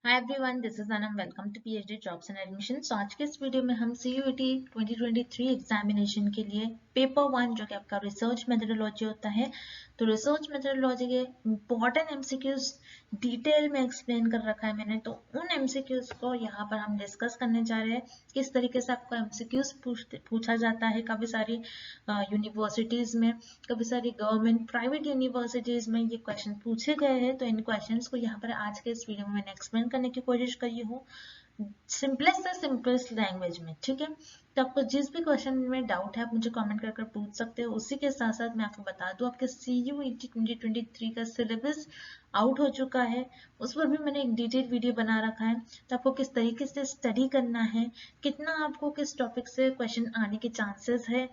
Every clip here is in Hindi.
Hi everyone, this is Anam. Welcome to PhD jobs and admission. तो आज के इस वीडियो में हम सीयूईटी 2023 एग्जामिनेशन के लिए पेपर 1 जो कि आपका रिसर्च मेथोडोलॉजी होता है, तो रिसर्च मेथोडोलॉजी के इम्पोर्टेंट एमसीक्यूज डिटेल में एक्सप्लेन कर रखा है मैंने। तो उन एमसीक्यूज को यहाँ पर हम डिस्कस करने जा रहे हैं, किस तरीके से आपको एमसीक्यूज पूछा जाता है। काफी सारी यूनिवर्सिटीज में, काफी सारी गवर्नमेंट प्राइवेट यूनिवर्सिटीज में ये क्वेश्चन पूछे गए हैं। तो इन क्वेश्चंस को यहाँ पर आज के इस वीडियो में मैंने एक्सप्लेन करने की कोशिश करी हूँ सिंपलेस्ट से सिंपलेस्ट लैंग्वेज में, ठीक है। तो आपको जिस भी क्वेश्चन में डाउट है आप मुझे कमेंट कर पूछ सकते हो। उसी के साथ साथ मैं आपको बता दूं, आपके सीयूईटी 2023 का सिलेबस आउट हो चुका है, उस पर भी मैंने एक डिटेल वीडियो बना रखा है। तो आपको किस तरीके से स्टडी करना है, कितना आपको किस टॉपिक से क्वेश्चन आने के चांसेस है,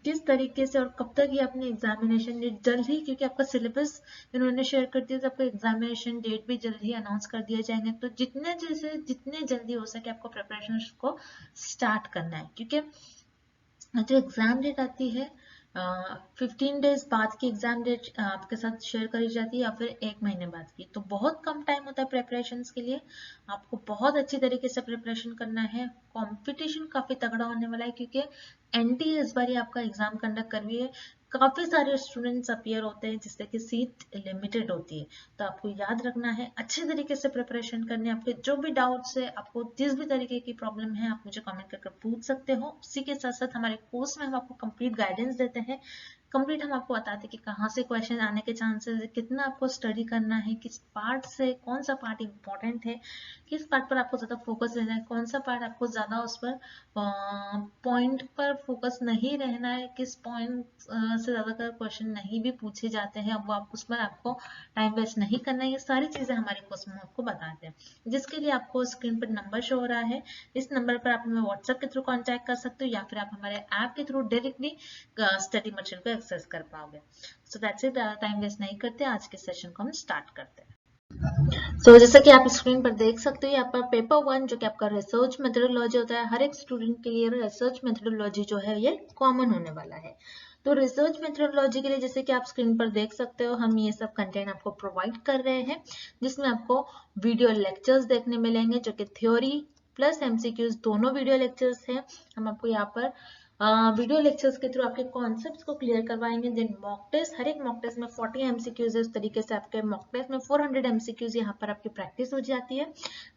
किस तरीके से और कब तक ये अपने एग्जामिनेशन डेट जल्द ही, क्योंकि आपका सिलेबस इन्होंने शेयर कर दिया तो आपका एग्जामिनेशन डेट भी जल्द ही अनाउंस कर दिए जाएंगे। तो जितने जल्दी हो सके आपको प्रिपरेशन को स्टार्ट करना है, क्योंकि जो एग्जाम डेट आती है 15 डेज बाद की एग्जाम डेट आपके साथ शेयर करी जाती है, या फिर 1 महीने बाद की। तो बहुत कम टाइम होता है प्रिपरेशन के लिए, आपको बहुत अच्छी तरीके से प्रिपरेशन करना है। कंपटीशन काफी तगड़ा होने वाला है, क्योंकि एनटीए इस बार आपका एग्जाम कंडक्ट कर रही है। काफी सारे स्टूडेंट्स अपीयर होते हैं जिससे कि सीट लिमिटेड होती है। तो आपको याद रखना है, अच्छे तरीके से प्रिपरेशन करनी है। आपके जो भी डाउट्स है, आपको जिस भी तरीके की प्रॉब्लम है, आप मुझे कमेंट करके पूछ सकते हो। उसी के साथ साथ हमारे कोर्स में हम आपको कंप्लीट गाइडेंस देते हैं, कंप्लीट हम आपको बताते हैं कि कहाँ से क्वेश्चन आने के चांसेस है, कितना आपको स्टडी करना है, किस पार्ट से कौन सा पार्ट इंपॉर्टेंट है, किस पार्ट पर आपको ज्यादा फोकस देना है, कौन सा पार्ट आपको ज्यादा उस पर पॉइंट पर फोकस नहीं रहना है, किस पॉइंट से ज्यादातर क्वेश्चन नहीं भी पूछे जाते हैं, अब आप उस पर आपको टाइम वेस्ट नहीं करना है। ये सारी चीजें हमारे कोर्स में आपको बताते हैं, जिसके लिए आपको स्क्रीन पर नंबर शो हो रहा है। इस नंबर पर आप हमें व्हाट्सएप के थ्रू कांटेक्ट कर सकते हो, या फिर आप हमारे ऐप के थ्रू डायरेक्टली स्टडी मटेरियल को एक्सेस कर पाओगे। So that's it, time waste नहीं करते, आज के सेशन को हम स्टार्ट करते हैं। जैसा कि आप स्क्रीन पर देख सकते हो, यहाँ पर पेपर 1 जो कि आपका रिसर्च मेथोडोलॉजी होता है, हर एक स्टूडेंट के लिए रिसर्च मेथोडोलॉजी जो है ये कॉमन होने वाला है। तो रिसर्च मेथोडोलॉजी के लिए जैसे कि आप स्क्रीन पर देख सकते हो, हम ये सब कंटेंट आपको प्रोवाइड कर रहे हैं, जिसमें आपको वीडियो लेक्चर्स देखने मिलेंगे, जो कि थ्योरी प्लस एमसीक्यूज दोनों वीडियो लेक्चर्स हैं। हम आपको यहाँ पर वीडियो लेक्चर्स के थ्रू आपके कॉन्सेप्ट्स को क्लियर करवाएंगे। देन मॉक टेस्ट, हर एक मॉक टेस्ट में 40 एमसीक्यूज है, उस तरीके से आपके मॉक टेस्ट में 400 एमसीक्यूज यहाँ पर आपकी प्रैक्टिस हो जाती है।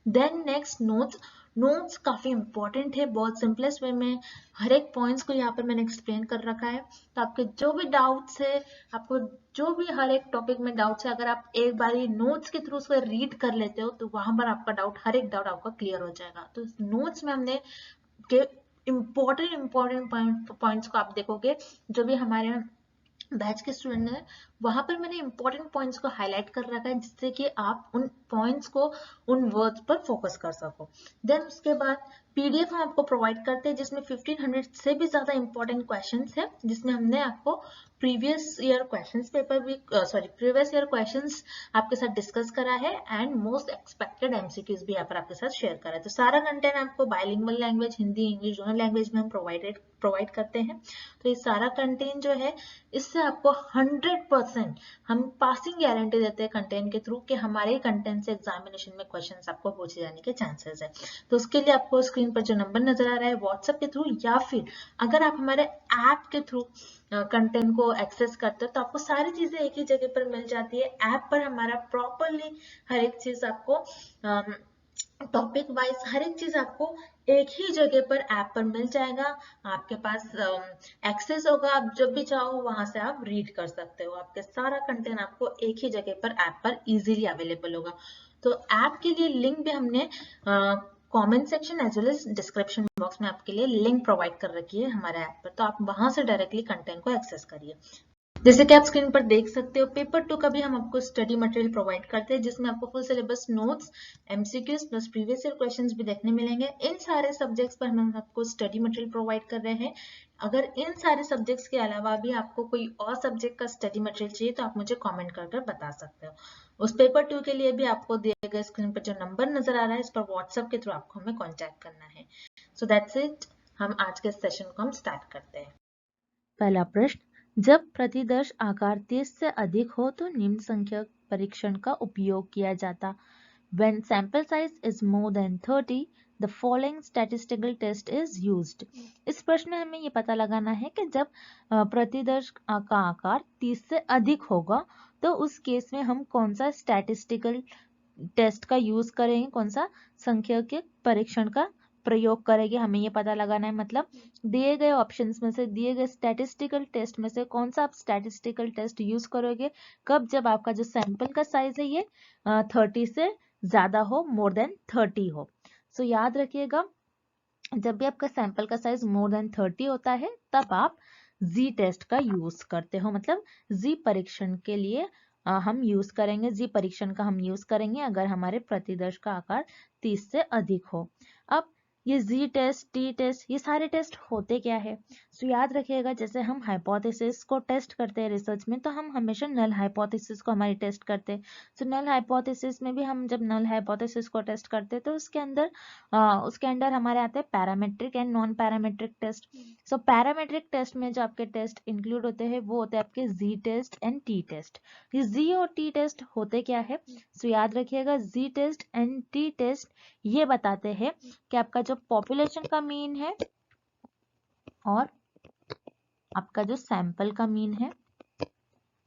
देन नेक्स्ट नोट्स काफी इंपॉर्टेंट है, बहुत सिंपलेस्ट वे में हर एक पॉइंट्स को यहाँ पर मैंने एक्सप्लेन कर रखा है। तो आपके जो भी डाउट्स है, आपको जो भी हर एक टॉपिक में डाउट्स है, अगर आप एक बारी नोट्स के थ्रू उसको रीड कर लेते हो तो वहां पर आपका डाउट, हर एक डाउट आपका क्लियर हो जाएगा। तो नोट्स में हमने के इम्पोर्टेंट पॉइंट्स को आप देखोगे, जो भी हमारे बैच के स्टूडेंट है, वहां पर मैंने इंपॉर्टेंट पॉइंट्स को हाईलाइट कर रखा है, जिससे कि आप उन पॉइंट्स को, उन वर्ड्स पर फोकस कर सको। देन उसके बाद पीडीएफ हम आपको प्रोवाइड करते हैं, जिसमें 1500 से भी ज्यादा इंपॉर्टेंट क्वेश्चंस है, जिसमें हमने आपको प्रीवियस ईयर क्वेश्चंस आपके साथ डिस्कस करा है, एंड मोस्ट एक्सपेक्टेड एमसीक्यूज भी यहाँ पर आपके साथ शेयर करा है। तो सारा कंटेंट आपको बाइलिंगुअल लैंग्वेज, हिंदी इंग्लिश दोनों लैंग्वेज में हम प्रोवाइड करते हैं। तो ये सारा कंटेंट जो है, इससे आपको 100% हम पासिंग गारंटी देते हैं कंटेंट के थ्रू, कि हमारे कंटेंट से एग्जामिनेशन में क्वेश्चंस आपको पूछे जाने के चांसेस है। तो उसके लिए आपको स्क्रीन पर जो नंबर नजर आ रहा है व्हाट्सएप के थ्रू, या फिर अगर आप हमारे ऐप के थ्रू कंटेंट को एक्सेस करते हो तो आपको सारी चीजें एक ही जगह पर मिल जाती है। ऐप पर हमारा प्रॉपरली हर एक चीज आपको टॉपिक वाइज हर एक चीज आपको एक ही जगह पर ऐप पर मिल जाएगा। आपके पास एक्सेस होगा, आप जब भी चाहो वहां से आप रीड कर सकते हो। आपके सारा कंटेंट आपको एक ही जगह पर ऐप पर इजीली अवेलेबल होगा। तो ऐप के लिए लिंक भी हमने comment section as well as description box में आपके लिए लिंक प्रोवाइड कर रखी है हमारे ऐप पर, तो आप वहां से डायरेक्टली कंटेंट को एक्सेस करिए। जैसे कि आप स्क्रीन पर देख सकते हो, पेपर 2 का भी हम आपको स्टडी मटेरियल प्रोवाइड करते हैं, जिसमें आपको full syllabus notes, MCQs plus previous year questions भी देखने मिलेंगे। इन सारे सब्जेक्ट्स पर हम आपको स्टडी मटेरियल प्रोवाइड कर रहे हैं। अगर इन सारे सब्जेक्ट्स के अलावा भी आपको कोई और सब्जेक्ट का स्टडी मटेरियल चाहिए तो आप मुझे कॉमेंट कर बता सकते हो। उस पेपर 2 के लिए भी आपको दिए गए स्क्रीन पर जो नंबर नजर आ रहा है, इस पर व्हाट्सएप के थ्रू आपको हमें कॉन्टेक्ट करना है। सो दैट्स इट, हम आज के सेशन को हम स्टार्ट करते हैं। पहला प्रश्न, जब प्रतिदर्श आकार 30 से अधिक हो तो निम्न संख्यक परीक्षण का उपयोग किया जाता। When sample size is more than 30, the following statistical test is used. इस प्रश्न में हमें ये पता लगाना है कि जब प्रतिदर्श का आकार 30 से अधिक होगा तो उस केस में हम कौन सा स्टैटिस्टिकल टेस्ट का यूज करेंगे, कौन सा सांख्यिकीय परीक्षण का प्रयोग करेंगे, हमें ये पता लगाना है। मतलब दिए गए ऑप्शंस में से, दिए गए स्टैटिस्टिकल टेस्ट में से कौन सा आप स्टैटिस्टिकल टेस्ट यूज करोगे, कब, जब आपका जो सैंपल का साइज है ये 30 से ज्यादा हो, मोर देन 30 हो। सो याद रखिएगा, जब भी आपका सैंपल का साइज मोर देन 30 होता है तब आप जी टेस्ट का यूज करते हो। मतलब जी परीक्षण के लिए हम यूज करेंगे, जी परीक्षण का हम यूज करेंगे अगर हमारे प्रतिदर्श का आकार 30 से अधिक हो। अब ये जी टेस्ट, टी टेस्ट, ये सारे टेस्ट होते क्या है? सो याद रखिएगा, जैसे हम हाइपोथेसिस को टेस्ट करते हैं रिसर्च में, तो हम हमेशा नल हाइपोथेसिस को हमारी टेस्ट करते हैं। सो नल हाइपोथेसिस में भी हम जब नल हाइपोथेसिस को टेस्ट करते हैं तो उसके अंदर हमारे आते हैं parametric and non parametric test. So parametric test में जो आपके टेस्ट इंक्लूड होते हैं वो होते हैं आपके जी टेस्ट एंड टी टेस्ट। ये जी और टी टेस्ट होते क्या है? सो याद रखिएगा, जी टेस्ट एंड टी टेस्ट ये बताते हैं कि आपका जो पॉपुलेशन का मीन है और आपका जो सैंपल का मीन है,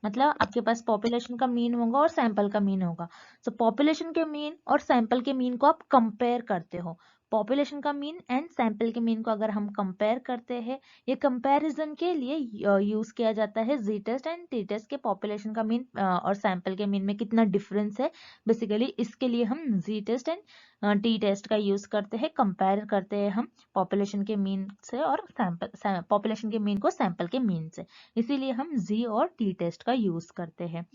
मतलब आपके पास पॉपुलेशन का मीन होगा और सैंपल का मीन होगा। सो पॉपुलेशन के मीन और सैंपल के मीन को आप कंपेयर करते हो। पॉपुलेशन का मीन एंड सैंपल के मीन को अगर हम कंपेयर करते हैं, ये कंपैरिजन के लिए यूज किया जाता है जी टेस्ट एंड टी टेस्ट के पॉपुलेशन का मीन और सैंपल के मीन में कितना डिफरेंस है। बेसिकली इसके लिए हम जी टेस्ट एंड टी टेस्ट का यूज करते हैं, कंपेयर करते हैं हम पॉपुलेशन के मीन से और पॉपुलेशन के मीन को सैंपल के मीन से, इसीलिए हम जी और टी टेस्ट का यूज करते हैं।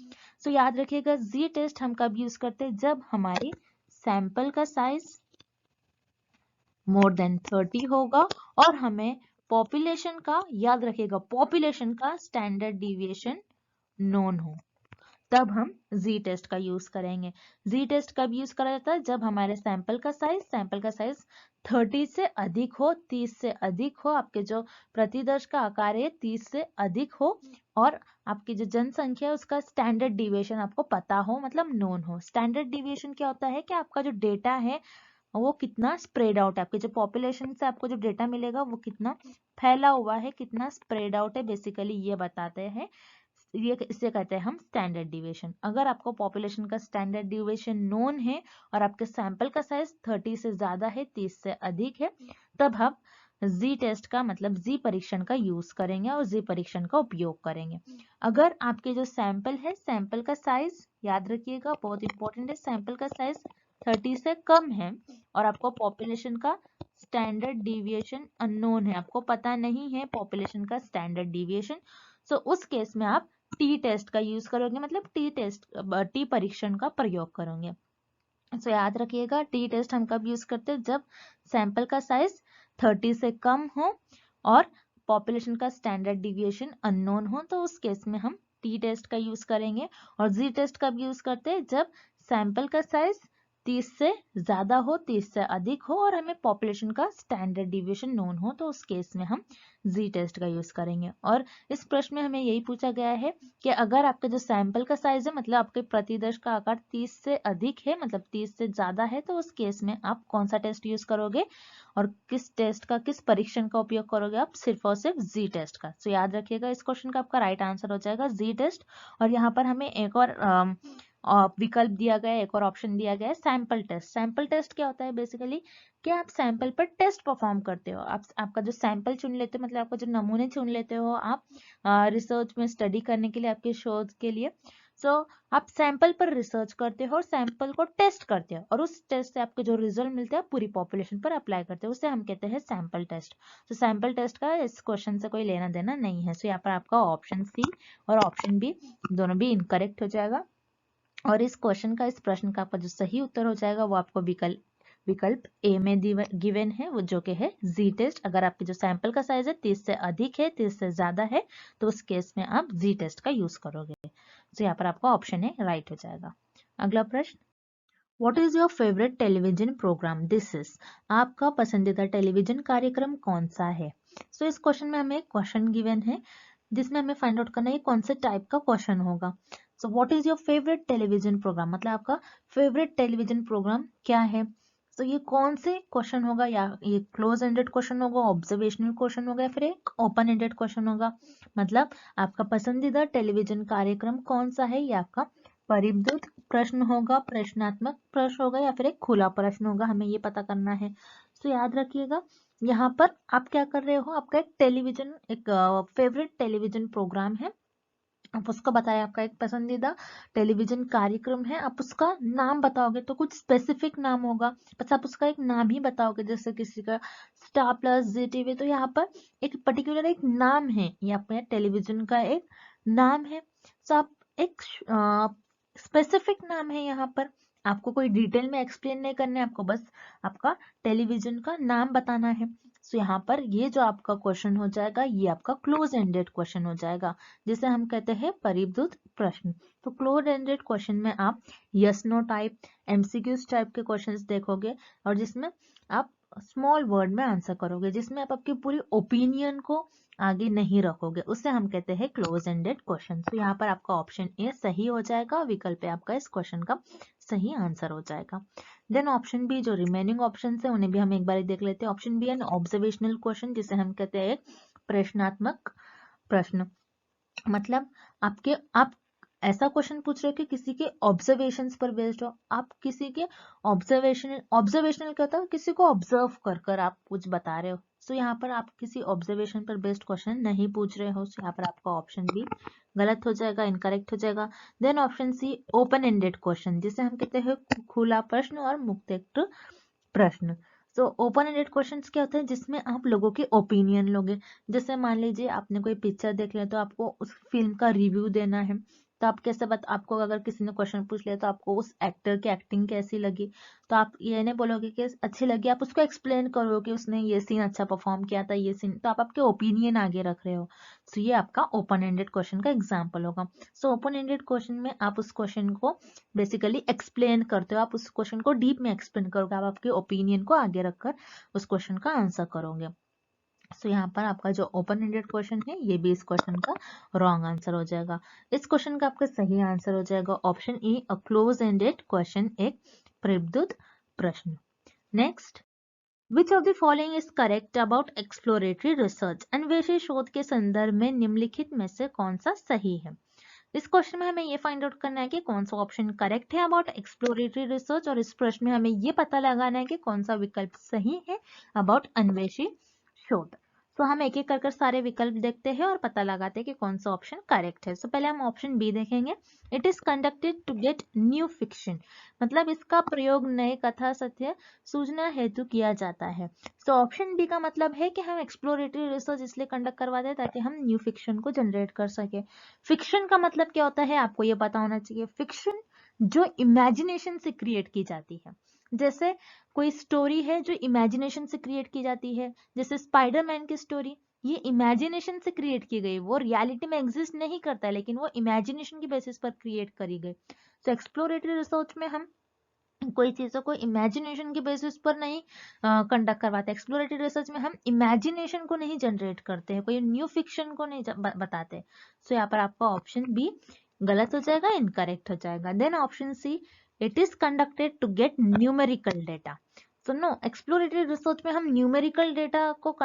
सो याद रखिएगा, जी टेस्ट हम कब यूज करते हैं? जब हमारी सैंपल का साइज मोर देन 30 होगा और हमें पॉपुलेशन का, याद रखिएगा, पॉपुलेशन का स्टैंडर्ड डिविएशन नोन हो, तब हम जी टेस्ट का यूज करेंगे। जी टेस्ट कब यूज करा जाता है? जब हमारे सैंपल का साइज 30 से अधिक हो, 30 से अधिक हो, आपके जो प्रतिदर्श का आकार है 30 से अधिक हो और आपकी जो जनसंख्या है उसका स्टैंडर्ड डिविएशन आपको पता हो, मतलब नोन हो। स्टैंडर्ड डिविएशन क्या होता है कि आपका जो डेटा है वो कितना स्प्रेड आउट है, आपके जो पॉपुलेशन से आपको जो डेटा मिलेगा वो कितना फैला हुआ है, कितना स्प्रेड आउट है, बेसिकली ये बताते हैं। ये इसे कहते हैं हम स्टैंडर्ड डिविएशन। अगर आपको पॉपुलेशन का स्टैंडर्ड डिविएशन नोन है और आपके सैंपल का साइज 30 से ज्यादा है, 30 से अधिक है, तब हम जी टेस्ट का, मतलब जी परीक्षण का यूज करेंगे और जी परीक्षण का उपयोग करेंगे। अगर आपके जो सैंपल है, सैंपल का साइज याद रखिएगा, बहुत इंपॉर्टेंट है, सैंपल का साइज 30 से कम है और आपको पॉपुलेशन का स्टैंडर्ड डिविएशन अननोन है, आपको पता नहीं है पॉपुलेशन का स्टैंडर्ड डिविएशन, सो उस केस में आप टी टेस्ट का यूज करोगे, मतलब टी परीक्षण का प्रयोग करोगे। सो याद रखिएगा, टी टेस्ट हम कब यूज करते हैं? जब सैंपल का साइज 30 से कम हो और पॉपुलेशन का स्टैंडर्ड डिविएशन अननोन हो, तो उस केस में हम टी टेस्ट का यूज करेंगे। और जी टेस्ट कब यूज करते हैं? जब सैंपल का साइज 30 से ज्यादा हो, 30 से अधिक हो और हमें पॉपुलेशन का स्टैंडर्ड डिविएशन नोन हो, तो उस केस में हम जी टेस्ट का यूज करेंगे। और इस प्रश्न में हमें यही पूछा गया है कि अगर आपका जो सैंपल का साइज है, मतलब आपके प्रतिदर्श का आकार 30 से अधिक है, मतलब 30 से ज्यादा है, तो उस केस में आप कौन सा टेस्ट यूज करोगे और किस टेस्ट का, किस परीक्षण का उपयोग करोगे? आप सिर्फ और सिर्फ जी टेस्ट का। सो याद रखिएगा, इस क्वेश्चन का आपका राइट आंसर हो जाएगा जी टेस्ट। और यहाँ पर हमें एक और विकल्प दिया गया है, एक और ऑप्शन दिया गया है, सैंपल टेस्ट। सैंपल टेस्ट क्या होता है? बेसिकली कि आप सैंपल पर टेस्ट परफॉर्म करते हो, आप आपका जो सैंपल चुन लेते हो, मतलब आपका जो नमूने चुन लेते हो आप रिसर्च में स्टडी करने के लिए, आपके शोध के लिए। सो आप सैंपल पर रिसर्च करते हो और सैंपल को टेस्ट करते हो और उस टेस्ट से आपके जो रिजल्ट मिलते हैं पूरी पॉपुलेशन पर अप्लाई करते हो, उसे हम कहते हैं सैंपल टेस्ट। तो सैंपल टेस्ट का इस क्वेश्चन से कोई लेना देना नहीं है। सो यहाँ पर आपका ऑप्शन सी और ऑप्शन बी दोनों भी इनकरेक्ट हो जाएगा और इस क्वेश्चन का, इस प्रश्न का आपका जो सही उत्तर हो जाएगा वो आपको विकल्प ए में गिवन है, वो जो कि है जी टेस्ट। अगर आपके जो सैंपल का साइज है 30 से अधिक है, 30 से ज्यादा है, तो उस केस में आप जी टेस्ट का यूज करोगे। तो यहाँ पर आपका ऑप्शन है राइट हो जाएगा। अगला प्रश्न, what is your favourite television programme? This is, आपका पसंदीदा टेलीविजन कार्यक्रम कौन सा है? सो इस क्वेश्चन में हमें एक क्वेश्चन गिवन है जिसमें हमें फाइंड आउट करना है कौन से टाइप का क्वेश्चन होगा। So what is your favourite television programme, मतलब आपका फेवरेट टेलीविजन प्रोग्राम क्या है। तो ये कौन से क्वेश्चन होगा, या ये क्लोज एंडेड क्वेश्चन होगा, ऑब्जर्वेशनल क्वेश्चन होगा, या फिर एक ओपन एंडेड क्वेश्चन होगा। मतलब आपका पसंदीदा टेलीविजन कार्यक्रम कौन सा है, ये आपका परिबद्ध प्रश्न होगा, प्रश्नात्मक प्रश्न होगा, या फिर एक खुला प्रश्न होगा, हमें ये पता करना है। तो याद रखिएगा यहाँ पर आप क्या कर रहे हो, आपका एक टेलीविजन, एक फेवरेट टेलीविजन प्रोग्राम है, आप उसका बताया, आपका एक पसंदीदा टेलीविजन कार्यक्रम है, आप उसका नाम बताओगे तो कुछ स्पेसिफिक नाम होगा, बस आप उसका एक नाम ही बताओगे, जैसे किसी का स्टार प्लस, जी टीवी, तो यहाँ पर एक पर्टिकुलर एक नाम है, ये आपके टेलीविजन का एक नाम है। तो आप एक स्पेसिफिक नाम है, यहाँ पर आपको कोई डिटेल में एक्सप्लेन नहीं करना है, आपको बस आपका टेलीविजन का नाम बताना है। तो यहाँ पर ये जो आपका क्वेश्चन हो जाएगा, ये आपका क्लोज एंडेड क्वेश्चन हो जाएगा, जिसे हम कहते हैं परिबद्ध प्रश्न। तो क्लोज एंडेड क्वेश्चन में आप yes no type, MCQs type के क्वेश्चंस देखोगे, और जिसमें आप स्मॉल वर्ड में आंसर करोगे, जिसमें आप आपकी पूरी ओपिनियन को आगे नहीं रखोगे, उसे हम कहते हैं क्लोज एंडेड क्वेश्चन। तो यहाँ पर आपका ऑप्शन ए सही हो जाएगा, विकल्प ए आपका इस क्वेश्चन का सही आंसर हो जाएगा। देन ऑप्शन बी, जो रिमेनिंग ऑप्शन है उन्हें भी हम एक बार देख लेते हैं। Option B an observational question, जिसे हम कहते हैं प्रश्नात्मक प्रश्न। मतलब आप ऐसा क्वेश्चन पूछ रहे हो कि किसी के ऑब्जर्वेशंस पर बेस्ड हो, आप किसी के ऑब्जर्वेशनल क्या होता है, किसी को ऑब्जर्व कर कर आप कुछ बता रहे हो। सो यहाँ पर आप किसी ऑब्जर्वेशन पर बेस्ड क्वेश्चन नहीं पूछ रहे हो, सो यहाँ पर आपका ऑप्शन बी गलत हो जाएगा, इनकरेक्ट हो जाएगा। Then option C open ended question, जिसे हम कहते हैं खुला प्रश्न और मुक्त प्रश्न। तो ओपन एंडेड क्वेश्चंस क्या होते हैं, जिसमें आप लोगों के ओपिनियन लोगे। जैसे मान लीजिए आपने कोई पिक्चर देख लिया, तो आपको उस फिल्म का रिव्यू देना है, तो आप कैसे आपको अगर किसी ने क्वेश्चन पूछ लिया तो आपको उस एक्टर की एक्टिंग कैसी लगी, तो आप ये नहीं बोलोगे कि अच्छी लगी, आप उसको एक्सप्लेन करोगे कि उसने ये सीन अच्छा परफॉर्म किया था, ये सीन, तो आप आपके ओपिनियन आगे रख रहे हो। सो ये आपका ओपन एंडेड क्वेश्चन का एग्जाम्पल होगा। सो ओपन एंडेड क्वेश्चन में आप उस क्वेश्चन को बेसिकली एक्सप्लेन करते हो, आप उस क्वेश्चन को डीप में एक्सप्लेन करोगे, आप आपके ओपिनियन को आगे रखकर उस क्वेश्चन का आंसर करोगे। सो यहाँ पर आपका जो ओपन एंडेड क्वेश्चन है, ये भी इस क्वेश्चन का रॉन्ग आंसर हो जाएगा। इस क्वेश्चन का आपका सही आंसर हो जाएगा option A, a close ended question, एक परिबद्ध प्रश्न। Next, which of the following is correct about exploratory research, अन्वेषी शोध के संदर्भ में निम्नलिखित में से कौन सा सही है। इस क्वेश्चन में हमें ये फाइंड आउट करना है कि कौन सा ऑप्शन करेक्ट है अबाउट एक्सप्लोरेटरी रिसर्च, और इस प्रश्न में हमें ये पता लगाना है कि कौन सा विकल्प सही है अबाउट अन्वेषी शोध। तो हम एक एक कर सारे विकल्प देखते हैं और पता लगाते हैं कि कौन सा ऑप्शन करेक्ट है। तो पहले हम ऑप्शन बी देखेंगे, it is conducted to get new fiction, मतलब इसका प्रयोग नए कथा सत्य सूचना हेतु किया जाता है। तो ऑप्शन बी का मतलब है कि हम एक्सप्लोरेटरी रिसर्च इसलिए कंडक्ट करवाते हैं ताकि हम न्यू फिक्शन को जनरेट कर सके। फिक्शन का मतलब क्या होता है, आपको ये पता होना चाहिए। फिक्शन जो इमेजिनेशन से क्रिएट की जाती है, जैसे कोई स्टोरी है जो इमेजिनेशन से क्रिएट की जाती है, जैसे स्पाइडरमैन की स्टोरी, ये इमेजिनेशन से क्रिएट की गई, वो रियलिटी में एग्जिस्ट नहीं करता है, लेकिन वो इमेजिनेशन की बेसिस पर क्रिएट करी गई। तो एक्सप्लोरेटरी रिसर्च में हम कोई चीजों को इमेजिनेशन के बेसिस पर नहीं कंडक्ट करवाते। एक्सप्लोरेटरी रिसर्च में हम इमेजिनेशन को नहीं जनरेट करते हैं, कोई न्यू फिक्शन को नहीं बताते। सो यहाँ पर आपका ऑप्शन बी गलत हो जाएगा, इनकरेक्ट हो जाएगा। Then option C, it is conducted to get numerical data. तो नो, एक्सप्लोरेटरी रिसर्च में हम न्यूमेरिकल डेटा को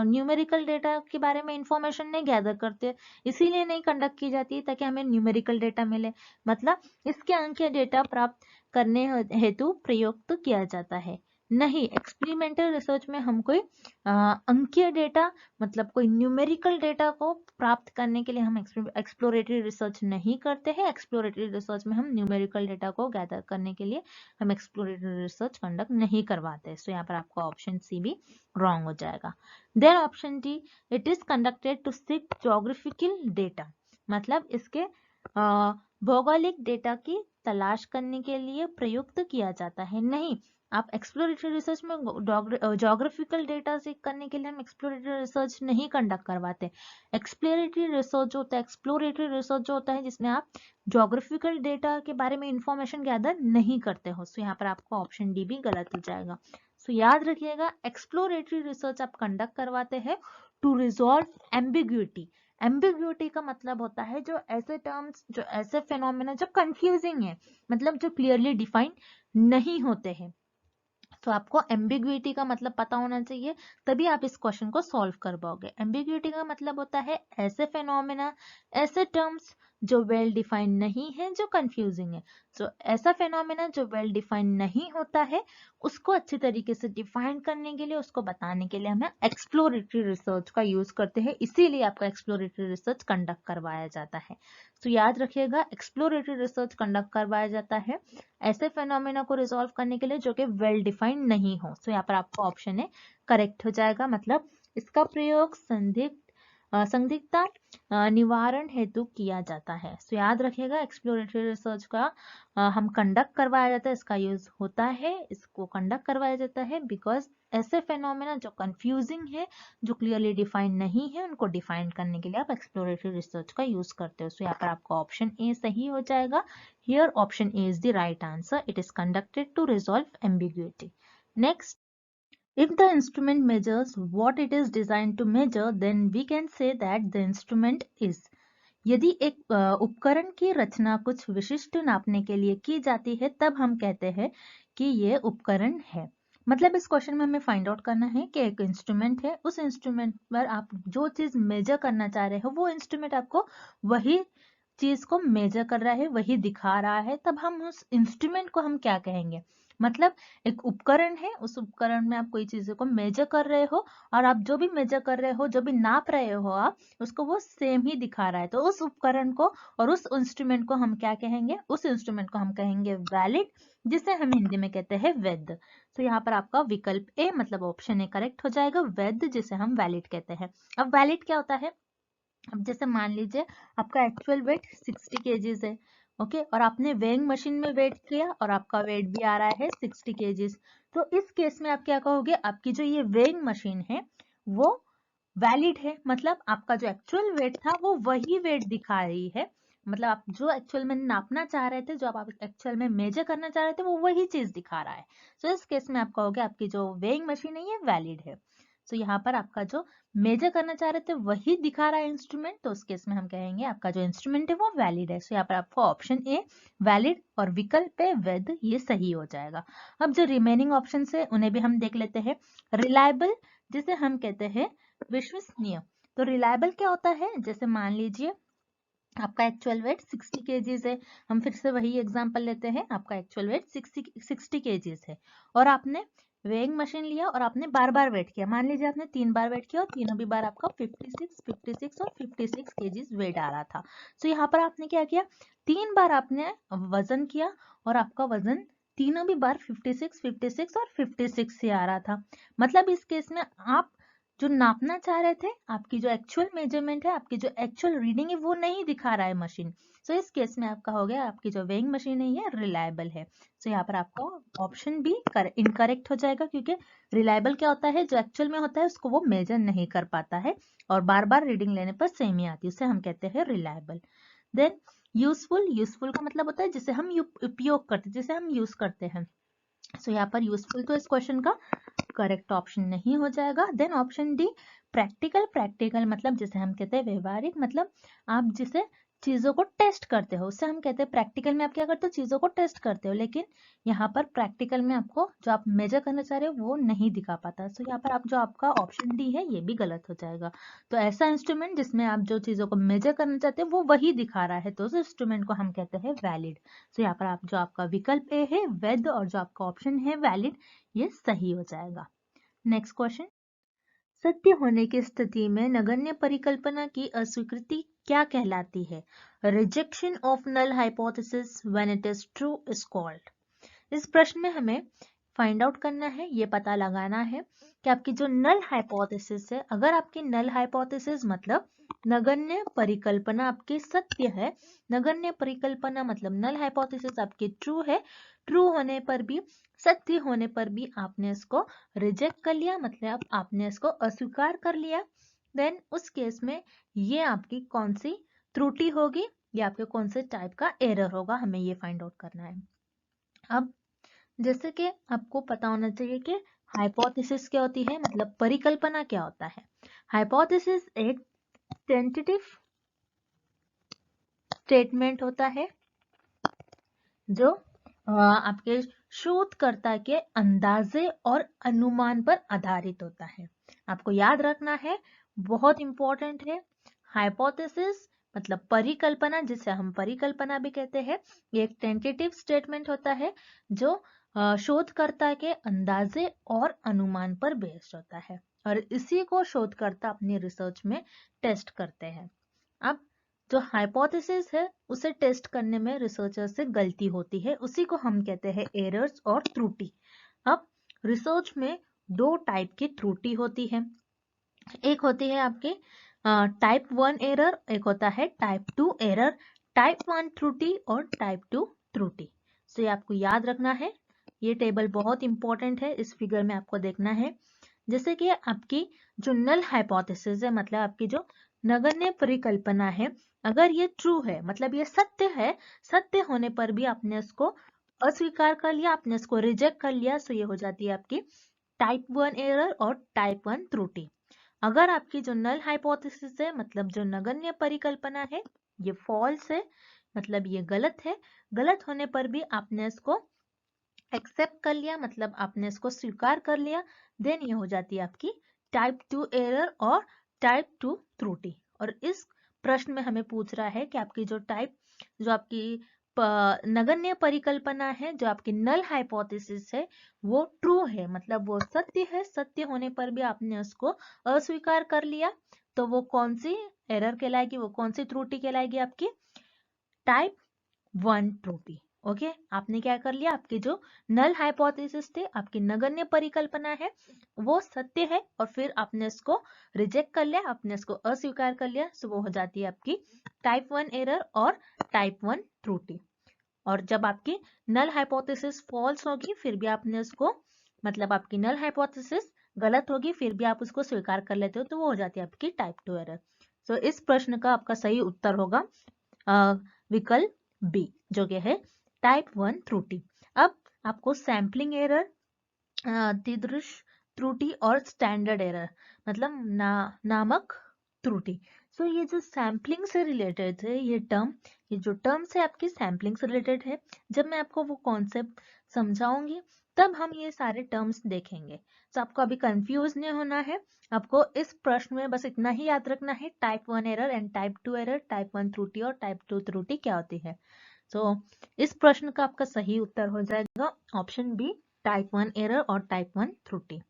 न्यूमेरिकल डेटा के बारे में इंफॉर्मेशन नहीं गैदर करते, इसीलिए नहीं कंडक्ट की जाती है ताकि हमें न्यूमेरिकल डेटा मिले, मतलब इसके अंकीय डेटा प्राप्त करने हेतु प्रयुक्त किया जाता है। नहीं, एक्सपेरिमेंटल रिसर्च में हम कोई अंकीय डेटा, मतलब कोई न्यूमेरिकल डेटा को प्राप्त करने के लिए हम एक्सप्लोरेटरी रिसर्च नहीं करते हैं। एक्सप्लोरेटरी रिसर्च में हम न्यूमेरिकल डेटा को गैदर करने के लिए हम एक्सप्लोरेटरी रिसर्च कंडक्ट नहीं करवाते। सो यहाँ पर आपका ऑप्शन सी भी रॉन्ग हो जाएगा। Then option D, it is conducted to seek geographical data, मतलब इसके भौगोलिक डेटा की तलाश करने के लिए प्रयुक्त किया जाता है। नहीं, आप एक्सप्लोरेटरी रिसर्च में ज्योग्राफिकल डेटा से करने के लिए हम एक्सप्लोरेटरी रिसर्च नहीं कंडक्ट करवाते। एक्सप्लोरेटरी रिसर्च होता है, एक्सप्लोरेटरी रिसर्च जो होता है जिसमें आप ज्योग्राफिकल डेटा के बारे में इंफॉर्मेशन गैदर नहीं करते हो। सो यहाँ पर आपका ऑप्शन डी भी गलत हो जाएगा। सो याद रखिएगा, एक्सप्लोरेटरी रिसर्च आप कंडक्ट करवाते हैं टू रिजॉल्व एम्बिग्यूटी। एम्बिग्यूटी का मतलब होता है जो ऐसे टर्म्स, जो ऐसे फिनोमेना जो कंफ्यूजिंग है, मतलब जो क्लियरली डिफाइन नहीं होते हैं। तो आपको एम्बिग्विटी का मतलब पता होना चाहिए, तभी आप इस क्वेश्चन को सॉल्व कर पाओगे। एम्बिग्विटी का मतलब होता है ऐसे फेनोमेना, ऐसे टर्म्स जो वेल डिफाइंड नहीं है, जो कंफ्यूजिंग है। सो ऐसा फेनोमेना जो वेल डिफाइंड नहीं होता है, उसको अच्छी तरीके से डिफाइन करने के लिए, उसको बताने के लिए हमें एक्सप्लोरेटरी रिसर्च का यूज करते हैं, इसीलिए आपका एक्सप्लोरेटरी रिसर्च कंडक्ट करवाया जाता है। तो याद रखिएगा, एक्सप्लोरेटरी रिसर्च कंडक्ट करवाया जाता है ऐसे फेनोमेना को रिजॉल्व करने के लिए जो कि वेल डिफाइंड नहीं हो। तो यहाँ पर आपका ऑप्शन है करेक्ट हो जाएगा, मतलब इसका प्रयोग संदिग्धता निवारण हेतु किया जाता है। तो याद रखिएगा, एक्सप्लोरेटरी रिसर्च का हम कंडक्ट करवाया जाता है, इसका यूज होता है, इसको कंडक्ट करवाया जाता है बिकॉज ऐसे फेनोमेना जो कंफ्यूजिंग है, जो क्लियरली डिफाइंड नहीं है, उनको डिफाइन करने के लिए आप एक्सप्लोरेटरी रिसर्च का यूज करते हो। तो यहाँ पर आपका ऑप्शन ए सही हो जाएगा। Here option A is the right answer. It is conducted to resolve ambiguity. Next, if the instrument measures what it is designed to measure, then we can say that the instrument is. यदि एक उपकरण की रचना कुछ विशिष्ट नापने के लिए की जाती है, तब हम कहते हैं कि ये उपकरण है। मतलब इस क्वेश्चन में हमें फाइंड आउट करना है कि एक इंस्ट्रूमेंट है, उस इंस्ट्रूमेंट पर आप जो चीज मेजर करना चाह रहे हो, वो इंस्ट्रूमेंट आपको वही चीज को मेजर कर रहा है, वही दिखा रहा है, तब हम उस इंस्ट्रूमेंट को हम क्या कहेंगे। मतलब एक उपकरण है, उस उपकरण में आप कोई चीजों को मेजर कर रहे हो, और आप जो भी मेजर कर रहे हो, जो भी नाप रहे हो आप, उसको वो सेम ही दिखा रहा है। तो उस उपकरण को और उस इंस्ट्रूमेंट को हम क्या कहेंगे, उस इंस्ट्रूमेंट को हम कहेंगे वैलिड, जिसे हम हिंदी में कहते हैं वैध। तो यहाँ पर आपका विकल्प ए मतलब ऑप्शन ए करेक्ट हो जाएगा, वैध जिसे हम वैलिड कहते हैं। अब वैलिड क्या होता है, अब जैसे मान लीजिए आपका एक्चुअल वेट 60 केजीज है, ओके, और आपने वेइंग मशीन में वेट किया और आपका वेट भी आ रहा है 60 केजीज। तो इस केस में आप क्या कहोगे, आपकी जो ये वेइंग मशीन है वो वैलिड है, मतलब आपका जो एक्चुअल वेट था वो वही वेट दिखा रही है, मतलब आप जो एक्चुअल में नापना चाह रहे थे, जो आप एक्चुअल में मेजर करना चाह रहे थे, वो वही चीज दिखा रहा है। तो इस केस में आप कहोगे आपकी जो वेइंग मशीन है ये वैलिड है। तो यहाँ पर आपका जो मेजर करना चाह रहे थे वही दिखा रहा है इंस्ट्रूमेंट, तो उस केस में हम कहेंगे आपका जो इंस्ट्रूमेंट है वो वैलिड है। सो यहाँ पर आपको ऑप्शन ए वैलिड और विकल्प ए वैध ये सही हो जाएगा। अब जो रिमेनिंग ऑप्शन है उन्हें भी हम देख लेते हैं। रिलायबल जिसे हम कहते हैं विश्वसनीय। तो रिलायबल क्या होता है, जैसे मान लीजिए आपका एक्चुअल वेट 60 केजीज है, हम फिर से वही एग्जांपल लेते हैं, आपका एक्चुअल वेट 60 केजीज है और आपने वेइंग मशीन लिया और आपने बार बार वेट किया, मान लीजिए आपने 3 बार वेट किया और तीनों भी बार आपका 56 और 56 केजीज वेट आ रहा था। तो यहाँ पर आपने क्या किया, 3 बार आपने वजन किया और आपका वजन तीनों भी बार 56 और 56 से आ रहा था। मतलब इस केस में आप जो नापना चाह रहे थे, आपकी जो एक्चुअल मेजरमेंट है, आपकी जो एक्चुअल रीडिंग है, वो नहीं दिखा रहा है मशीन। सो इस केस में आपका हो गया आपकी जो वेइंग मशीन है ये रिलायबल है। सो यहाँ पर आपका ऑप्शन बी इनकरेक्ट हो जाएगा, क्योंकि रिलायबल क्या होता है, जो एक्चुअल में होता है उसको वो मेजर नहीं कर पाता है और बार बार रीडिंग लेने पर सेम ही आती है, उसे हम कहते हैं रिलायबल। देन यूजफुल, यूजफुल का मतलब होता है जिसे हम उपयोग करते हैं, जिसे हम यूज करते हैं। सो यहाँ पर यूजफुल तो इस क्वेश्चन का करेक्ट ऑप्शन नहीं हो जाएगा। Then option D practical, practical मतलब जिसे हम कहते हैं व्यवहारिक, मतलब आप जिसे चीजों को टेस्ट करते हो उससे हम कहते हैं प्रैक्टिकल में आप क्या करते हो, चीजों को टेस्ट करते हो, लेकिन यहाँ पर प्रैक्टिकल में आपको जो आप मेजर करना चाह रहे हो वो नहीं दिखा पाता। सो यहाँ पर आप जो आपका ऑप्शन डी है ये भी गलत हो जाएगा। तो ऐसा इंस्ट्रूमेंट जिसमें आप जो चीजों को मेजर करना चाहते हो वो वही दिखा रहा है, तो उस इंस्ट्रूमेंट को हम कहते हैं वैलिड। तो यहाँ पर आप जो आपका विकल्प ए है वैध और जो आपका ऑप्शन है वैलिड ये सही हो जाएगा। नेक्स्ट क्वेश्चन, सत्य होने की स्थिति में नगण्य परिकल्पना की अस्वीकृति क्या कहलाती है? Rejection of null hypothesis when it is true is called. इस प्रश्न में हमें फाइंड आउट करना है, ये पता लगाना है कि आपकी जो नल हाइपोथेसिस है, अगर आपकी नल हाइपोथेसिस मतलब नगण्य परिकल्पना आपकी सत्य है, नगण्य परिकल्पना मतलब नल हाइपोथेसिस आपकी ट्रू है, ट्रू होने पर भी, सत्य होने पर भी आपने इसको रिजेक्ट कर लिया, मतलब आपने इसको अस्वीकार कर लिया, देन उस केस में ये आपकी कौन सी त्रुटि होगी, या आपके कौन से टाइप का एरर होगा, हमें ये फाइंड आउट करना है। अब जैसे कि आपको पता होना चाहिए कि हाइपोथेसिस क्या होती है, मतलब परिकल्पना क्या होता है। हाइपोथेसिस एक टेंटेटिव स्टेटमेंट होता है जो आपके शोधकर्ता के अंदाजे और अनुमान पर आधारित होता है। आपको याद रखना है, बहुत इंपॉर्टेंट है। हाइपोथेसिस मतलब परिकल्पना, जिसे हम परिकल्पना भी कहते हैं, ये एक टेंटेटिव स्टेटमेंट होता है जो शोधकर्ता के अंदाजे और अनुमान पर बेस्ड होता है और इसी को शोधकर्ता अपनी रिसर्च में टेस्ट करते हैं। अब जो हाइपोथेसिस है उसे टेस्ट करने में रिसर्चर से गलती होती है, उसी को हम कहते हैं एरर्स और त्रुटि। अब रिसर्च में दो टाइप की त्रुटि होती है, एक होती है आपके टाइप 1 एरर, एक होता है टाइप 2 एरर। टाइप 1 त्रुटि और टाइप 2 त्रुटि, तो ये आपको याद रखना है। ये टेबल बहुत इंपॉर्टेंट है, इस फिगर में आपको देखना है। जैसे कि आपकी जो नल हाइपोथेसिस है, मतलब आपकी जो नगण्य परिकल्पना है, अगर ये ट्रू है मतलब ये सत्य है, सत्य होने पर भी आपने इसको अस्वीकार कर लिया, आपने इसको रिजेक्ट कर लिया, तो ये हो जाती है आपकी टाइप 1 एरर और टाइप 1 त्रुटि। अगर आपकी जो नल हाइपोथेसिस है, मतलब जो नगण्य परिकल्पना है, ये फॉल्स है, मतलब ये गलत है, गलत होने पर भी आपने इसको एक्सेप्ट कर लिया, मतलब आपने इसको स्वीकार कर लिया, देन ये हो जाती है आपकी टाइप 2 एरर और टाइप 2 त्रुटि। और इस प्रश्न में हमें पूछ रहा है कि आपकी जो आपकी नगण्य परिकल्पना है, जो आपकी नल हाइपोथेसिस है, वो ट्रू है, मतलब वो सत्य है, सत्य होने पर भी आपने उसको अस्वीकार कर लिया, तो वो कौन सी एरर कहलाएगी, वो कौन सी त्रुटि कहलाएगी, आपकी टाइप 1 त्रुटि। ओके, आपने क्या कर लिया, आपकी जो नल हाइपोथेसिस थे, आपकी नगण्य परिकल्पना है, वो सत्य है, और फिर आपने इसको रिजेक्ट कर लिया, आपने इसको अस्वीकार कर लिया, सो वो हो जाती है आपकी टाइप 1 एरर और टाइप 1 त्रुटि। और जब आपकी नल हाइपोथेसिस फॉल्स होगी, फिर भी आपने उसको, मतलब आपकी नल हाइपोथेसिस गलत होगी, फिर भी आप उसको स्वीकार कर लेते हो, तो वो हो जाती है आपकी टाइप 2 एरर। सो इस प्रश्न का आपका सही उत्तर होगा विकल्प बी, जो कि है टाइप 1 त्रुटि। अब आपको सैंपलिंग एरर, त्रिदृश त्रुटि और स्टैंडर्ड एरर, मतलब नामक त्रुटि। सो ये जो सैम्पलिंग से रिलेटेड है, ये जो टर्म्स है आपकी सैम्पलिंग से रिलेटेड है। जब मैं आपको वो कॉन्सेप्ट समझाऊंगी तब हम ये सारे टर्म्स देखेंगे, तो आपको अभी कंफ्यूज नहीं होना है। आपको इस प्रश्न में बस इतना ही याद रखना है, type 1 error and type 2 error, type 1 त्रुटि और टाइप 2 त्रुटि क्या होती है। तो इस प्रश्न का आपका सही उत्तर हो जाएगा ऑप्शन बी, टाइप 1 एरर और टाइप 1 त्रुटि।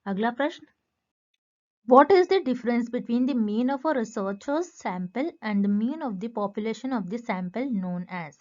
अगला प्रश्न, What is the difference between the mean of a researcher's sample and the mean of the population of the sample known as?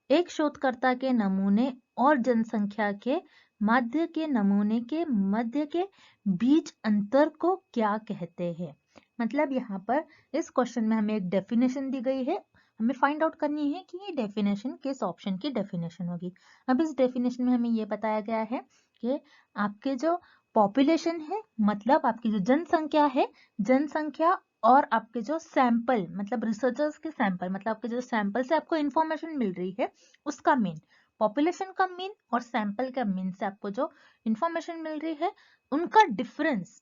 एक शोधकर्ता के नमूने और जनसंख्या के नमूने के मध्य के बीच अंतर को क्या कहते हैं। मतलब यहाँ पर इस क्वेश्चन में हमें एक डेफिनेशन दी गई है, हमें फाइंड आउट करनी है कि ये डेफिनेशन किस ऑप्शन की डेफिनेशन होगी। अब इस डेफिनेशन में हमें ये बताया गया है कि आपके जो पॉपुलेशन है, मतलब आपकी जो जनसंख्या है, जनसंख्या और आपके जो सैंपल, मतलब रिसर्चर्स के सैंपल, मतलब आपके जो सैंपल से आपको इंफॉर्मेशन मिल रही है उसका मीन, पॉपुलेशन का मीन और सैंपल का मीन से आपको जो इंफॉर्मेशन मिल रही है, उनका डिफरेंस,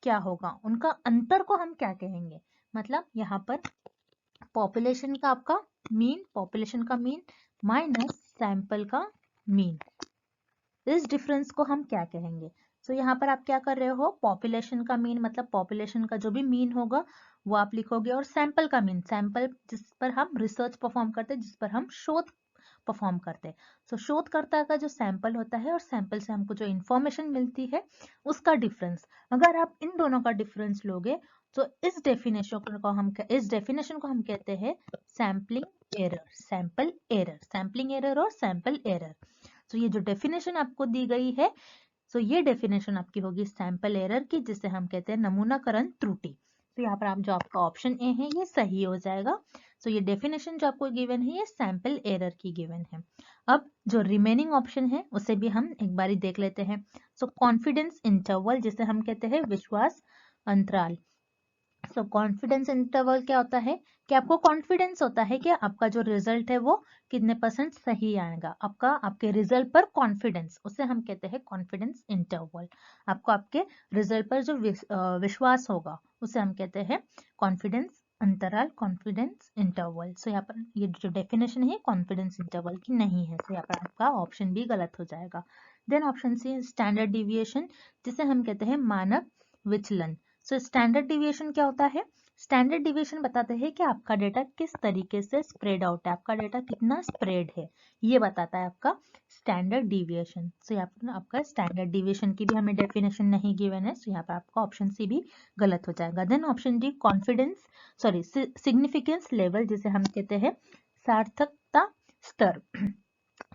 क्या होगा, उनका अंतर को हम क्या कहेंगे। मतलब यहाँ पर पॉपुलेशन का आपका मीन, पॉपुलेशन का मीन माइनस सैंपल का मीन, इस डिफरेंस को हम क्या कहेंगे। सो यहाँ पर आप क्या कर रहे हो, पॉपुलेशन का मीन, मतलब पॉपुलेशन का जो भी मीन होगा वो आप लिखोगे, और सैंपल का मीन, सैंपल जिस पर हम रिसर्च परफॉर्म करते हैं, जिस पर हम शोध परफॉर्म करते हैं। सो शोधकर्ता का जो सैंपल होता है और सैंपल से हमको जो इंफॉर्मेशन मिलती है उसका डिफरेंस, अगर आप इन दोनों का डिफरेंस लोगे तो इस डेफिनेशन को हम कहते हैं सैंपलिंग एरर, सैंपलिंग एरर और सैंपल एरर। तो ये जो डेफिनेशन आपको दी गई है, तो ये डेफिनेशन आपकी होगी सैंपल एरर की, जिसे हम कहते हैं नमूनाकरण त्रुटि। तो यहाँ पर आप जो आपका ऑप्शन ए है ये सही हो जाएगा। तो ये डेफिनेशन जो आपको गिवन है ये सैंपल एरर की गिवन है। अब जो रिमेनिंग ऑप्शन है उसे भी हम एक बारी देख लेते हैं। सो कॉन्फिडेंस इंटरवल, जिसे हम कहते हैं विश्वास अंतराल, सो कॉन्फिडेंस इंटरवल क्या होता है कि आपको कॉन्फिडेंस होता है कि आपका जो रिजल्ट है वो कितने % सही आएगा, आपका आपके रिजल्ट पर कॉन्फिडेंस, उसे हम कहते हैं कॉन्फिडेंस इंटरवल। आपको आपके रिजल्ट पर जो विश्वास होगा उसे हम कहते हैं कॉन्फिडेंस अंतराल, कॉन्फिडेंस इंटरवल। सो यहाँ पर ये जो डेफिनेशन है कॉन्फिडेंस इंटरवल की नहीं है, तो यहाँ पर आपका ऑप्शन बी गलत हो जाएगा। Then option C standard deviation, जिसे हम कहते हैं मानक विचलन। सो स्टैंडर्ड डिविएशन क्या होता है? स्टैंडर्ड डिविएशन बताते हैं कि आपका डेटा किस तरीके से स्प्रेड आउट है, आपका डेटा कितना स्प्रेड है, ये बताता है आपका स्टैंडर्ड डिविएशन। सो यहाँ पर आपका स्टैंडर्ड डिविएशन की भी हमें डेफिनेशन नहीं गिवन है, सो यहाँ पर आपका ऑप्शन सी भी गलत हो जाएगा। Then option D confidence significance level, जिसे हम कहते हैं सार्थकता स्तर।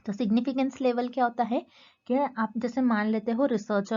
तो सिग्निफिकेंस लेवल क्या होता है कि आप जैसे मान लेते हो रिसर्च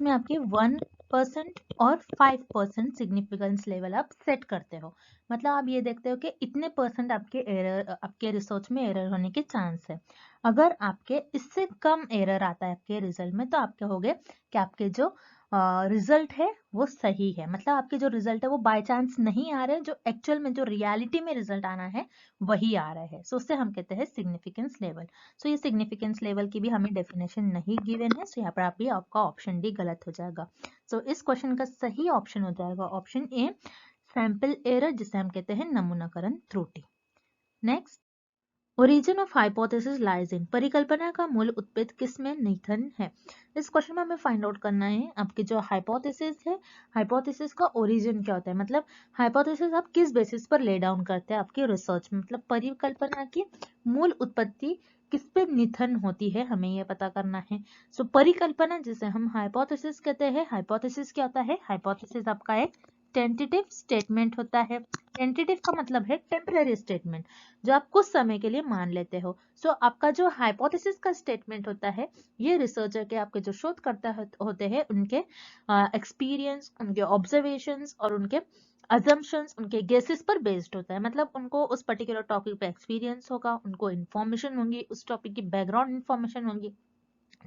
में आपके 1% और 5% सिग्निफिकेंस लेवल आप सेट करते हो। मतलब आप ये देखते हो कि इतने % आपके रिसर्च में एरर होने के चांस है। अगर आपके इससे कम एरर आता है आपके रिजल्ट में, तो आप कहोगे कि आपके जो रिजल्ट है वो सही है, मतलब आपके जो रिजल्ट है वो बाय चांस नहीं आ रहे हैं, जो एक्चुअल में जो रियलिटी में रिजल्ट आना है वही आ रहा है। सो उससे हम कहते हैं सिग्निफिकेंस लेवल। सो ये सिग्निफिकेंस लेवल की भी हमें डेफिनेशन नहीं गिवन है, सो यहाँ पर भी आपका ऑप्शन डी गलत हो जाएगा। सो इस क्वेश्चन का सही ऑप्शन हो जाएगा ऑप्शन ए सैंपल एरर, जिसे हम कहते हैं नमूनाकरण त्रुटि। Next, origin of hypothesis lies in, परिकल्पना का मूल उत्पत्ति किसमें निहित है। इस क्वेश्चन में हमें फाइंड आउट करना है आपकी जो हाइपोथेसिस है, हाइपोथेसिस का ओरिजिन क्या होता है, मतलब हाइपोथेसिस आप किस बेसिस पर ले डाउन करते हैं आपकी रिसर्च में, मतलब परिकल्पना की मूल उत्पत्ति किस पे निधन होती है, हमें यह पता करना है। सो परिकल्पना जिसे हम हाइपोथेसिस कहते हैं, हाइपोथेसिस क्या होता है, हाइपोथेसिस आपका एक टेंटेटिव स्टेटमेंट होता है। टेंटेटिव का मतलब है टेम्पररी स्टेटमेंट, जो आप कुछ समय के लिए मान लेते हो। सो आपका जो हाइपोथेसिस का स्टेटमेंट होता है, ये रिसर्चर के आपके जो शोधकर्ता होते हैं उनके एक्सपीरियंस, उनके ऑब्जर्वेशंस और उनके अजम्पशंस, उनके गेसेस पर बेस्ड होता है। मतलब उनको उस पर्टिकुलर टॉपिक पे एक्सपीरियंस होगा, उनको इन्फॉर्मेशन होंगी, उस टॉपिक की बैकग्राउंड इन्फॉर्मेशन होंगी।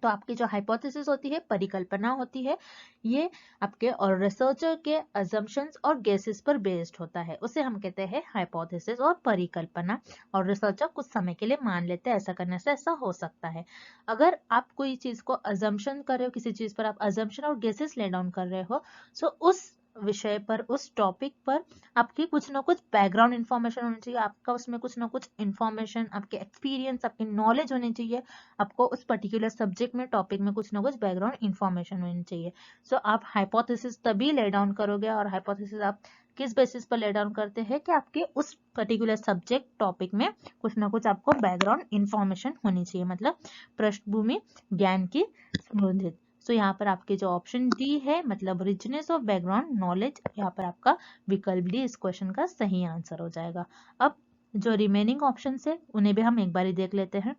तो आपकी जो हाइपोथेसिस होती है, परिकल्पना होती है, ये आपके और रिसर्चर के अजम्पशंस और गेसेस पर बेस्ड होता है, उसे हम कहते हैं हाइपोथेसिस और परिकल्पना। और रिसर्चर कुछ समय के लिए मान लेते हैं, ऐसा करने से ऐसा हो सकता है। अगर आप कोई चीज को अजम्पशन कर रहे हो, किसी चीज पर आप अजम्पशन और गेसेस ले डाउन कर रहे हो, सो उस विषय पर, उस टॉपिक पर आपकी कुछ ना कुछ बैकग्राउंड इन्फॉर्मेशन होनी चाहिए, आपका उसमें कुछ ना कुछ इन्फॉर्मेशन, आपके एक्सपीरियंस, आपकी नॉलेज होनी चाहिए, आपको उस पर्टिकुलर सब्जेक्ट में, टॉपिक में कुछ ना कुछ बैकग्राउंड इन्फॉर्मेशन होनी चाहिए। सो आप हाइपोथेसिस तभी ले डाउन करोगे, और हाइपोथेसिस आप किस बेसिस पर ले डाउन करते हैं कि आपके उस पर्टिकुलर सब्जेक्ट टॉपिक में कुछ ना कुछ आपको बैकग्राउंड इन्फॉर्मेशन होनी चाहिए, मतलब पृष्ठभूमि ज्ञान की संबंधित। सो यहाँ पर आपके जो ऑप्शन डी है, मतलब रिचनेस ऑफ बैकग्राउंड नॉलेज, यहाँ पर आपका विकल्प डी इस क्वेश्चन का सही आंसर हो जाएगा। अब जो रिमेनिंग ऑप्शन है उन्हें भी हम एक बार देख लेते हैं।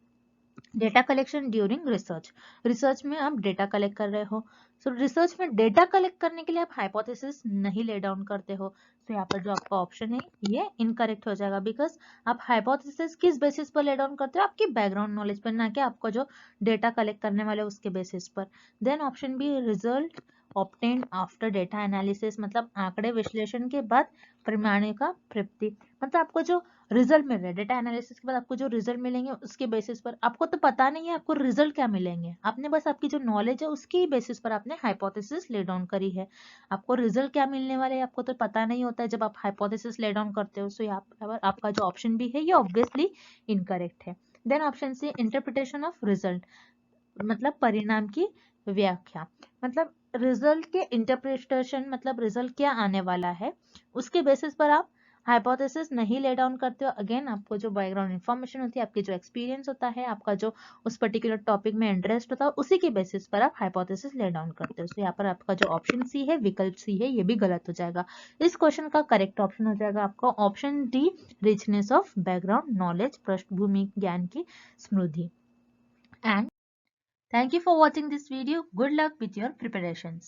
Data collection during research, research में आप डेटा कलेक्ट कर रहे हो, सो रिसर्च में डेटा कलेक्ट करने के लिए आप हाइपोथेसिस नहीं ले डाउन करते हो, तो यहाँ पर जो आपका ऑप्शन है ये इनकरेक्ट हो जाएगा, बिकॉज आप हाइपोथेसिस किस बेसिस पर ले डाउन करते हो, आपकी बैकग्राउंड नॉलेज पर, ना कि आपको जो डेटा कलेक्ट करने वाले उसके बेसिस पर। Then option B result obtained after data analysis, मतलब आंकड़े विश्लेषण के बाद प्रमाणों का प्राप्ति, मतलब आपको जो रिजल्ट मिल रहा है डेटा एनालिसिस के बाद, आपको जो रिजल्ट मिलेंगे उसके बेसिस पर, आपको तो पता नहीं है आपको रिजल्ट क्या मिलेंगे, आपने बस आपकी जो नॉलेज है उसकी बेसिस पर आपने हाइपोथेसिस ले डाउन करी है। आपको रिजल्ट क्या मिलने वाले है आपको तो पता नहीं होता है जब आप हाइपोथेसिस ले डाउन करते हो। सो यहाँ पर आपका जो ऑप्शन भी है ये ऑब्वियसली इनकरेक्ट है। Then option C interpretation of result, मतलब परिणाम की व्याख्या, मतलब रिजल्ट के इंटरप्रिटेशन, मतलब रिजल्ट क्या आने वाला है उसके बेसिस पर आप हाइपोथेसिस नहीं ले डाउन करते हो। अगेन आपको जो बैकग्राउंड इन्फॉर्मेशन होती है, आपकी जो एक्सपीरियंस होता है, आपका जो उस पर्टिकुलर टॉपिक में इंटरेस्ट होता है, उसी के बेसिस पर आप हाइपोथेसिस ले डाउन करते हो। तो यहाँ पर आपका जो ऑप्शन सी है, विकल्प सी है, ये भी गलत हो जाएगा। इस क्वेश्चन का करेक्ट ऑप्शन हो जाएगा आपका option D richness of background knowledge, पृष्ठभूमि ज्ञान की समृद्धि। And thank you for watching this video. Good luck with your preparations.